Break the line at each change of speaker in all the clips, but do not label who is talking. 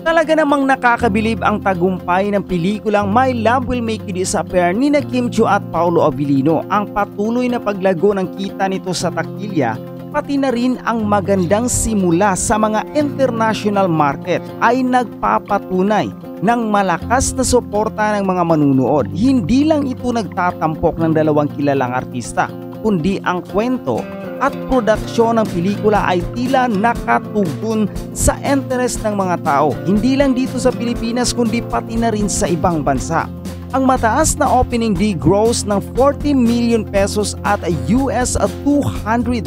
Talaga namang nakakabilib ang tagumpay ng pelikulang My Love Will Make You Disappear ni Kim Chiu at Paolo Abilino. Ang patuloy na paglago ng kita nito sa takilya, pati na rin ang magandang simula sa mga international market ay nagpapatunay ng malakas na suporta ng mga manunood. Hindi lang ito nagtatampok ng dalawang kilalang artista, kundi ang kwento at produksyon ng pelikula ay tila nakatugon sa interest ng mga tao. Hindi lang dito sa Pilipinas kundi pati na rin sa ibang bansa. Ang mataas na opening day gross ng 40 million pesos at US 200,000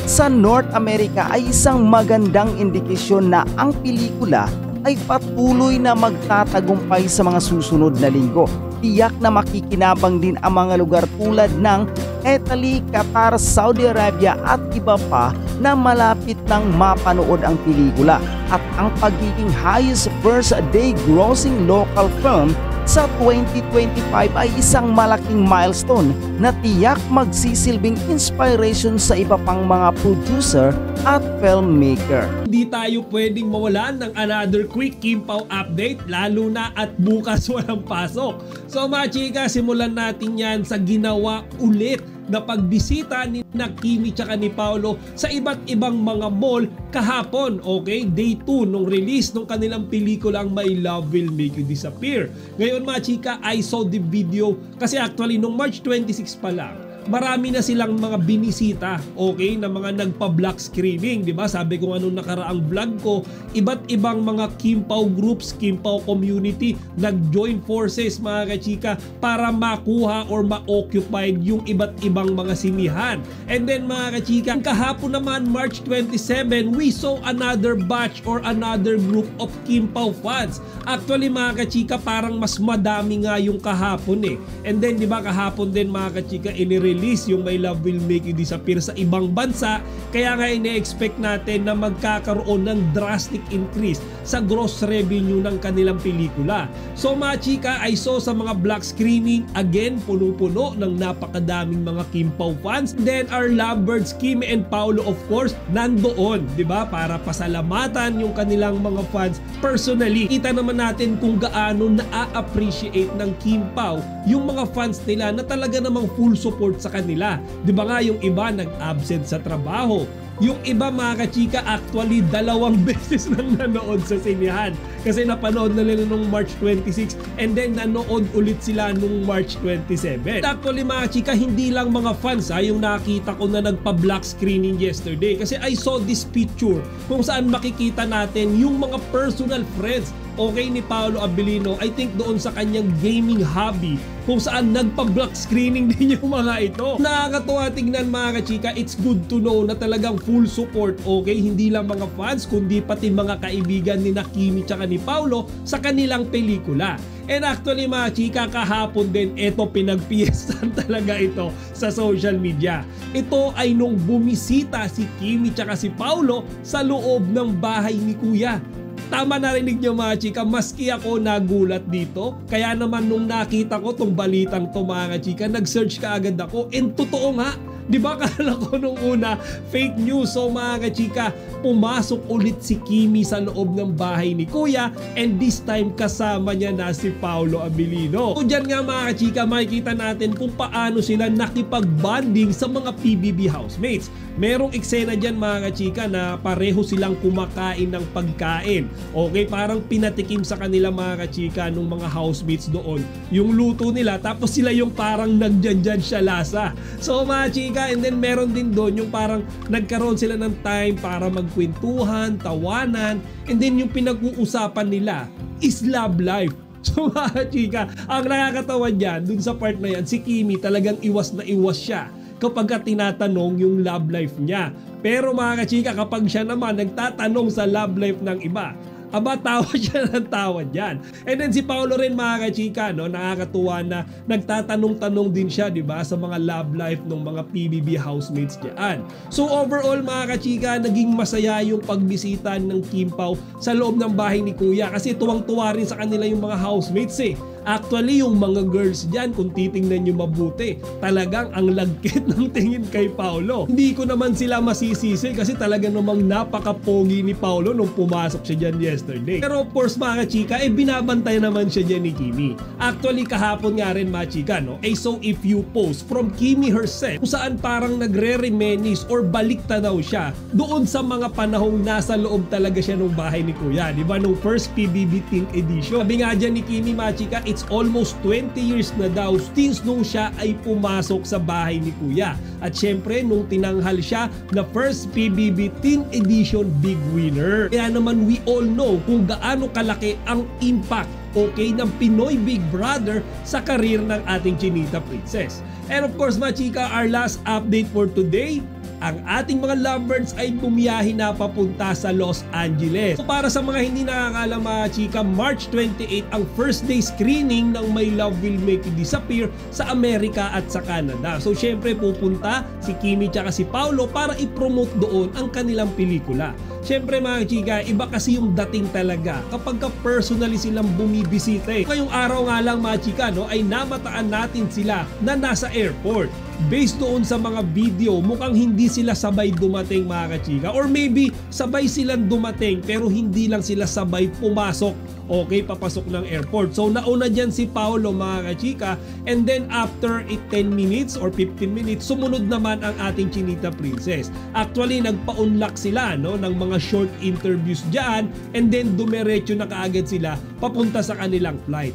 sa North America ay isang magandang indikasyon na ang pelikula ay patuloy na magtatagumpay sa mga susunod na linggo. Tiyak na makikinabang din ang mga lugar tulad ng Italy, Qatar, Saudi Arabia at iba pa na malapit nang mapanood ang pelikula. At ang pagiging highest first day grossing local film sa 2025 ay isang malaking milestone na tiyak magsisilbing inspiration sa iba pang mga producer at filmmaker.
Hindi tayo pwedeng mawalan ng another quick Kim Pao update, lalo na at bukas walang pasok. So mga chika, simulan natin yan sa ginawa ulit na pagbisita ni Kimi tsaka ni Paolo sa iba't ibang mga mall kahapon, okay? Day 2 nung release nung kanilang pelikulang My Love Will Make You Disappear. Ngayon mga chika, I saw the video kasi actually nung March 26 pa lang, marami na silang mga binisita, okay, na mga nagpa-block screening, di ba? Sabi ko anong nakaraang vlog ko, iba't ibang mga Kim Pao groups, Kim Pao community, nag-join forces mga kachika para makuha or ma-occupy yung iba't ibang mga sinihan. And then mga kachika, kahapon naman March 27, we saw another batch or another group of Kim Pao fans. Actually mga kachika, parang mas madami nga yung kahapon eh. And then di ba kahapon din mga kachika, release yung My Love Will Make You Disappear sa ibang bansa, kaya nga ine-expect natin na magkakaroon ng drastic increase sa gross revenue ng kanilang pelikula. So mga chika, I saw sa mga black screening, again, puno-puno ng napakadaming mga Kim Pao fans. Then our lovebirds Kim and Paolo of course, nandoon, di ba? Para pasalamatan yung kanilang mga fans personally. Kita naman natin kung gaano na-appreciate ng Kim Pao yung mga fans nila na talaga namang full support sa kanila. Di ba nga yung iba nag-absent sa trabaho? Yung iba mga kachika actually 2 beses nang nanood sa sinihan kasi napanood na nila nung March 26 and then nanood ulit sila nung March 27. Actually mga kachika, hindi lang mga fans yung nakita ko na nagpa-black screening yesterday kasi I saw this picture kung saan makikita natin yung mga personal friends, okay, ni Paolo Abilino, I think doon sa kanyang gaming hobby kung saan nagpa-block screening din yung mga ito. Nakakatuwa tignan mga kachika, it's good to know na talagang full support, okay, hindi lang mga fans kundi pati mga kaibigan ni Kimi tsaka ni Paolo sa kanilang pelikula. And actually mga chika, kahapon din ito pinagpiestan talaga ito sa social media. Ito ay nung bumisita si Kimi tsaka si Paolo sa loob ng bahay ni Kuya. Tama narinig nyo mga chika, maski ako nagulat dito. Kaya naman nung nakita ko tong balitang to mga chika, nag-search ka agad ako. And totoo nga, di ba kala ko nung una fake news. So mga kachika, pumasok ulit si Kimi sa loob ng bahay ni Kuya and this time kasama niya na si Paolo Abilino. So dyan nga mga kachika, makikita natin kung paano sila nakipag-bonding sa mga PBB housemates. Merong eksena dyan mga kachika na pareho silang kumakain ng pagkain. Okay, parang pinatikim sa kanila mga kachika nung mga housemates doon yung luto nila, tapos sila yung parang nagjanjan siya lasa. So mga chika, and then meron din doon yung parang nagkaroon sila ng time para magkwentuhan, tawanan, and then yung pinag-uusapan nila is love life. So mga chika, ang nakakatawa dyan, dun sa part na yan, si Kimi talagang iwas na iwas siya kapag tinatanong yung love life niya. Pero mga kachika, kapag siya naman nagtatanong sa love life ng iba, aba, tawa siya ng tawa dyan. And then si Paolo rin mga kachika, no, nakakatuwa na nagtatanong-tanong din siya, di ba, sa mga love life ng mga PBB housemates dyan. So overall mga kachika, naging masaya yung pagbisita ng Kim Pao sa loob ng bahay ni Kuya kasi tuwang-tuwa rin sa kanila yung mga housemates eh. Actually, yung mga girls dyan, kung titingnan nyo mabuti, talagang ang lagkit ng tingin kay Paolo. Hindi ko naman sila masisisi kasi talaga namang napaka-pogi ni Paolo nung pumasok siya dyan yesterday. Pero of course mga chika, binabantay naman siya dyan ni Kimi. Actually, kahapon nga rin mga chika, no? So if you post from Kimi herself, kung saan parang nagre-reminisce or balikta daw siya doon sa mga panahong nasa loob talaga siya ng bahay ni Kuya. Diba? Nung first PBB Teen Edition. Sabi nga dyan ni Kimi Machika, it's almost 20 years na daw since nung siya ay pumasok sa bahay ni Kuya. At syempre, nung tinanghal siya na first PBB Teen Edition big winner. Kaya naman we all know kung gaano kalaki ang impact ng Pinoy Big Brother sa karir ng ating Chinita Princess. And of course mga chika, our last update for today, ang ating mga lovebirds ay bumiyahe na papunta sa Los Angeles. So para sa mga hindi nakakaalam mga chika, March 28 ang first day screening ng My Love Will Make You Disappear sa Amerika at sa Canada. So syempre pupunta si Kimi at si Paolo para i-promote doon ang kanilang pelikula. Syempre mga chika, iba kasi yung dating talaga kapag personally silang bumibisita. Ngayong araw nga lang mga chika, no, ay namataan natin sila na nasa airport. Based doon sa mga video, mukhang hindi sila sabay dumating mga kachika. Or maybe sabay silang dumating pero hindi lang sila sabay pumasok. Papasok ng airport. So nauna dyan si Paolo mga kachika, and then after 10 minutes or 15 minutes, sumunod naman ang ating Chinita Princess. Actually, nagpa-unlock sila ng mga short interviews dyan, and then dumiretso na kaagad sila papunta sa kanilang flight.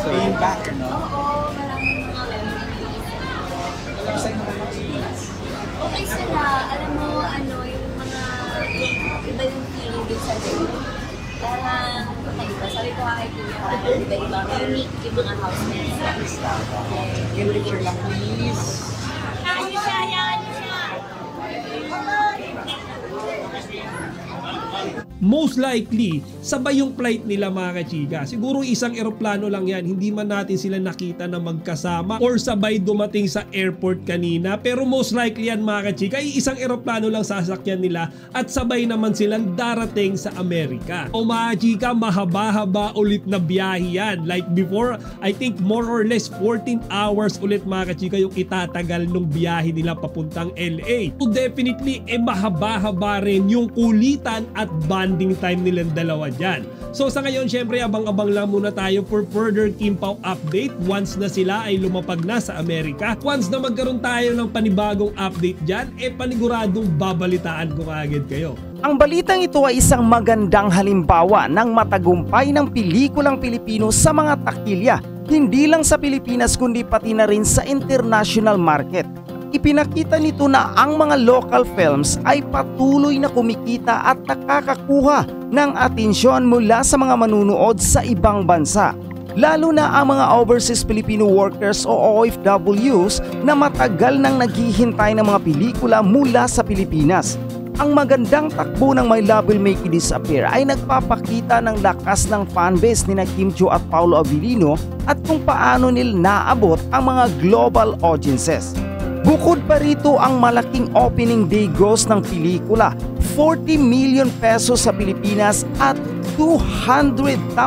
So yung back, no?
Oo, maraming mga memories. Okay sila. Alam mo, yung mga iba yung feeling din sa loob. Parang kakaiba. Sabi ko kay Kuya, parang iba-iba. Unique yung mga housemates.
Can picture lang, please.
Hayaan niyo siya!
Most likely, sabay yung flight nila mga kachika. Siguro isang eroplano lang yan. Hindi man natin sila nakita na magkasama or sabay dumating sa airport kanina. Pero most likely yan mga kachika, isang eroplano lang sasakyan nila at sabay naman silang darating sa Amerika. O mga kachika, mahaba-haba ulit na biyahe yan. Like before, I think more or less 14 hours ulit mga kachika yung itatagal nung biyahe nila papuntang LA. So definitely, mahaba-haba rin yung kulitan at bonding time nilang dalawa dyan. So sa ngayon, syempre abang-abang lang muna tayo for further Kim Pao update once na sila ay lumapag na sa Amerika. Once na magkaroon tayo ng panibagong update dyan, paniguradong babalitaan ko agad kayo.
Ang balitang ito ay isang magandang halimbawa ng matagumpay ng pelikulang Pilipino sa mga takilya, hindi lang sa Pilipinas kundi pati na rin sa international market. Ipinakita nito na ang mga local films ay patuloy na kumikita at nakakakuha ng atensyon mula sa mga manunood sa ibang bansa. Lalo na ang mga overseas Filipino workers o OFWs na matagal nang naghihintay ng mga pelikula mula sa Pilipinas. Ang magandang takbo ng My Love Will Make You Disappear ay nagpapakita ng lakas ng fanbase ni Kim Chiu at Paolo Abilino at kung paano nila naabot ang mga global audiences. Bukod pa rito ang malaking opening day gross ng pelikula, 40 million pesos sa Pilipinas at $200,000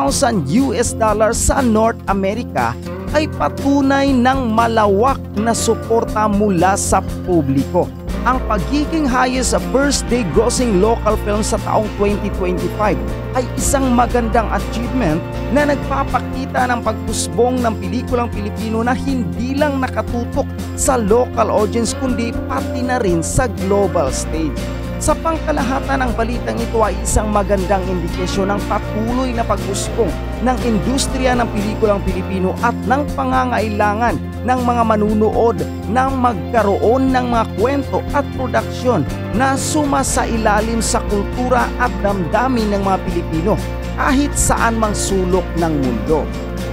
sa North America ay patunay ng malawak na suporta mula sa publiko. Ang pagiging highest first day grossing local film sa taong 2025 ay isang magandang achievement na nagpapakita ng pagpusbong ng pelikulang Pilipino na hindi lang nakatutok sa local audience kundi pati na rin sa global stage. Sa pangkalahatan ng balitang ito ay isang magandang indikasyon ng patuloy na pag-usbong ng industriya ng pelikulang Pilipino at ng pangangailangan ng mga manunood na magkaroon ng mga kwento at produksyon na sumasailalim sa kultura at damdamin ng mga Pilipino kahit saan mang sulok ng mundo.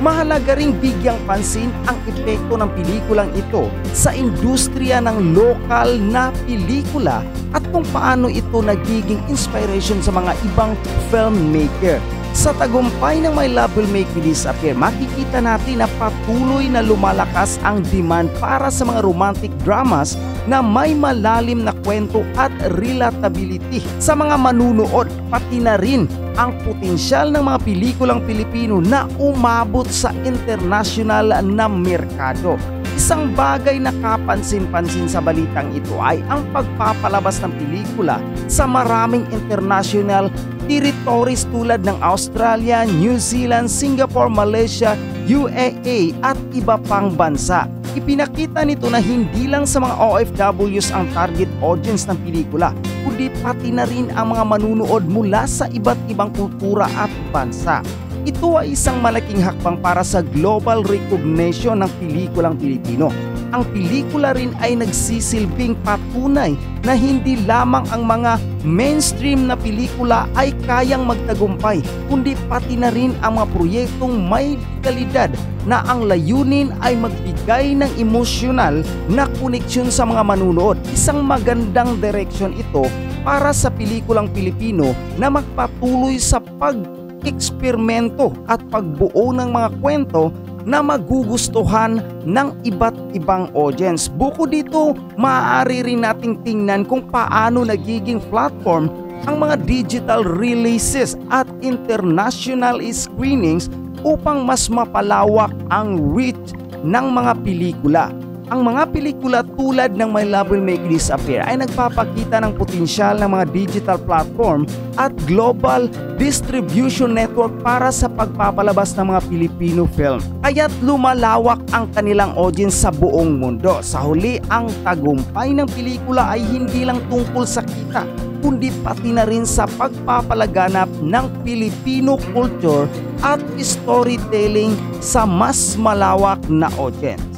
Mahalaga ring bigyang pansin ang epekto ng pelikulang ito sa industriya ng lokal na pelikula at kung paano ito nagiging inspiration sa mga ibang filmmaker. Sa tagumpay ng My Love Will Make You Disappear, makikita natin na patuloy na lumalakas ang demand para sa mga romantic dramas na may malalim na kwento at relatability sa mga manunood, pati na rin ang potensyal ng mga pelikulang Pilipino na umabot sa international na merkado. Isang bagay na kapansin-pansin sa balitang ito ay ang pagpapalabas ng pelikula sa maraming international territories tulad ng Australia, New Zealand, Singapore, Malaysia, UAE at iba pang bansa. Ipinakita nito na hindi lang sa mga OFWs ang target audience ng pelikula, kundi pati na rin ang mga manunood mula sa iba't ibang kultura at bansa. Ito ay isang malaking hakbang para sa global recognition ng pelikulang Pilipino. Ang pelikula rin ay nagsisilbing patunay na hindi lamang ang mga mainstream na pelikula ay kayang magtagumpay, kundi pati na rin ang mga proyektong may kalidad na ang layunin ay magbigay ng emosyonal na koneksyon sa mga manunood. Isang magandang direksyon ito para sa pelikulang Pilipino na magpatuloy sa pag-eksperimento at pagbuo ng mga kwento na magugustuhan ng iba't ibang audience. Bukod dito, maaari rin nating tingnan kung paano nagiging platform ang mga digital releases at international screenings upang mas mapalawak ang reach ng mga pelikula. Ang mga pelikula tulad ng My Love Will Make You Disappear ay nagpapakita ng potensyal ng mga digital platform at global distribution network para sa pagpapalabas ng mga Filipino film. Kaya't lumalawak ang kanilang audience sa buong mundo. Sa huli, ang tagumpay ng pelikula ay hindi lang tungkol sa kita, kundi pati na rin sa pagpapalaganap ng Filipino culture at storytelling sa mas malawak na audience.